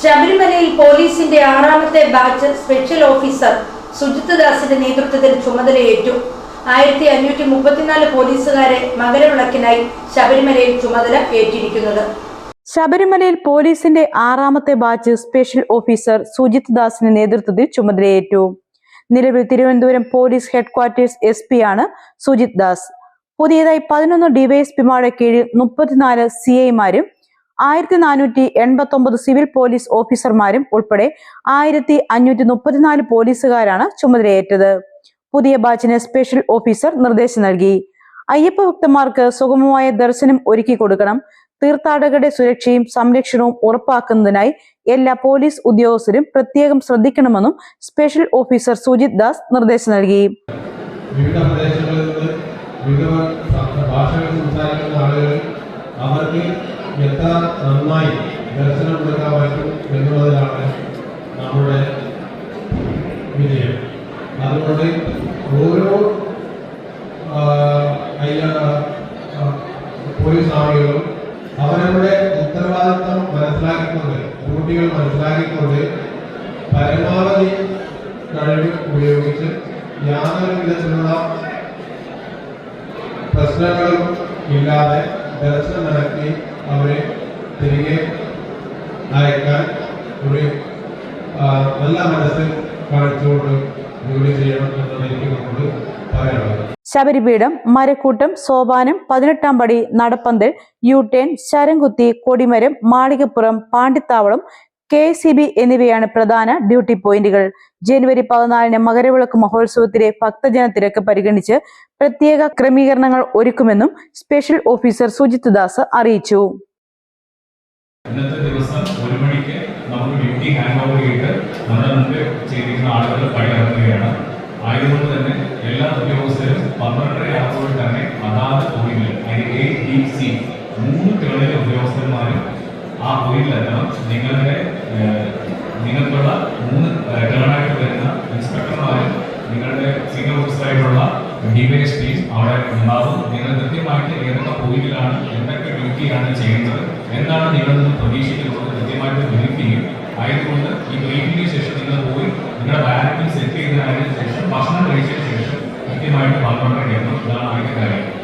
ശബരിമലയിൽ പോലീസിന്റെ ആറാമത്തെ ബാച്ച് സ്പെഷ്യൽ ഓഫീസർ സുജിത് ദാസിന്റെ നേതൃത്വത്തിൽ ചുമതലയേറ്റു. 1534 പോലീസുകാരെ മകരവിളക്കിനായി ശബരിമലയിൽ ചുമതല ഏറ്റിരിക്കുന്നത്. ശബരിമലയിൽ പോലീസിന്റെ ആറാമത്തെ ബാച്ച് സ്പെഷ്യൽ ഓഫീസർ സുജിത് ദാസിന്റെ നേതൃത്വത്തിൽ ചുമതലയേറ്റു. നിലവിൽ തിരുവനന്തപുരം പോലീസ് ഹെഡ്ക്വാർട്ടേഴ്സ് SP ആണ് സുജിത് ദാസ്. പുതിയതായി 11 ഡിവൈഎസ്പിമാരുടെ കീഴിൽ 34 CIമാരും 1489 സിവിൽ പോലീസ് ഓഫീസർമാരും ഉൾപ്പെടെ 1534 പോലീസുകാരാണ് ചുമതലയേറ്റത്. പുതിയ ബാച്ചിന് സ്പെഷ്യൽ ഓഫീസർ നിർദ്ദേശം നൽകി. അയ്യപ്പ ഭക്തന്മാർക്ക് സുഗമമായ ദർശനം ഒരുക്കി കൊടുക്കണം. തീർത്ഥാടകരുടെ സുരക്ഷയും സംരക്ഷണവും ഉറപ്പാക്കുന്നതിനായി എല്ലാ പോലീസ് ഉദ്യോഗസ്ഥരും പ്രത്യേകം ശ്രദ്ധിക്കണമെന്നും സ്പെഷ്യൽ ഓഫീസർ സുജിത് ദാസ് നിർദ്ദേശം നൽകി. അവർക്ക് എത്ര നന്നായി ദർശനം കൊടുക്കാൻ പറ്റും എന്നുള്ളതിലാണ് നമ്മുടെ വിജയം. അതുകൊണ്ട് ഓരോ പോലീസ് ആളുകളും അവരുടെ ഉത്തരവാദിത്വം മനസ്സിലാക്കിക്കൊണ്ട്, ഡ്യൂട്ടികൾ മനസ്സിലാക്കിക്കൊണ്ട് പരമാവധി കഴിവ് ഉപയോഗിച്ച് യാതൊരു വിധത്തിലുള്ള പ്രശ്നങ്ങളും ഇല്ലാതെ ദർശനം നടത്തി അവരെ തിരികെ അയക്കാൻ ഒരു നല്ല മനസ്സ് കാണിച്ചുകൊണ്ട് ജോലി ചെയ്യണം എന്നാണ് എനിക്ക് നമ്മളോട് പറയാനുള്ളത്. ശബരിപീഠം, മരക്കൂട്ടം, സോപാനം, 18-ാം പടി, നടപ്പന്തൽ, യൂട്ടേൺ, ശരംകുത്തി, കൊടിമരം, മാളികപ്പുറം, പാണ്ടിത്താവളം, KSEB എന്നിവയാണ് പ്രധാന ഡ്യൂട്ടി പോയിന്റുകൾ. ജനുവരി 14-ന് മകരവിളക്ക് മഹോത്സവത്തിലെ ഭക്തജന തിരക്ക് പരിഗണിച്ച് പ്രത്യേക ക്രമീകരണങ്ങൾ ഒരുക്കുമെന്നും സ്പെഷ്യൽ ഓഫീസർ സുജിത് ദാസ് അറിയിച്ചു. ഇന്നത്തെ ദിവസം 1 മണിക്ക് നമുക്ക് ഡ്യൂട്ടി ഹാൻഡ് ഓവർ ചെയ്തിട്ട് നമ്മുടെ മുമ്പിൽ ചെയ്തിരിക്കുന്ന ആളുകൾ പടിയിറങ്ങുകയാണ്. ആയതുകൊണ്ട് തന്നെ എല്ലാ ഉദ്യോഗസ്ഥരും 12:30 ആകുമ്പോൾ തന്നെ അതാത് പോയിന്റിൽ ABC 3 ടേണിലെ ഉദ്യോഗസ്ഥന്മാരും ആ പോയിന്റിലെത്തണം. നിങ്ങൾക്കുള്ള 3 ടേണായിട്ട് വരുന്ന ഇൻസ്പെക്ടർമാരും നിങ്ങളുടെ സീനിയർ ഓഫീസറായിട്ടുള്ള DYSPയും അവിടെ ഉണ്ടാവും. നിങ്ങൾ കൃത്യമായിട്ട് ഏതൊക്കെ പോയിന്റിലാണ് എന്തൊക്കെ ഡ്യൂട്ടിയാണ് ചെയ്യുന്നത്, എന്താണ് നിങ്ങളിൽ നിന്ന് പ്രതീക്ഷിക്കുന്നത് കൃത്യമായിട്ട് ബ്രീഫ് ചെയ്യും. ആയതുകൊണ്ട് ഈ ബ്രീഫിംഗിന് ശേഷം നിങ്ങൾ പോയി നിങ്ങളുടെ ബാരക്കിൽ സെറ്റ് ചെയ്തതിന് ശേഷം ഭക്ഷണം കഴിച്ചതിന് ശേഷം കൃത്യമായിട്ട് 12:30 ഇതാണ് ആദ്യത്തെ കാര്യം.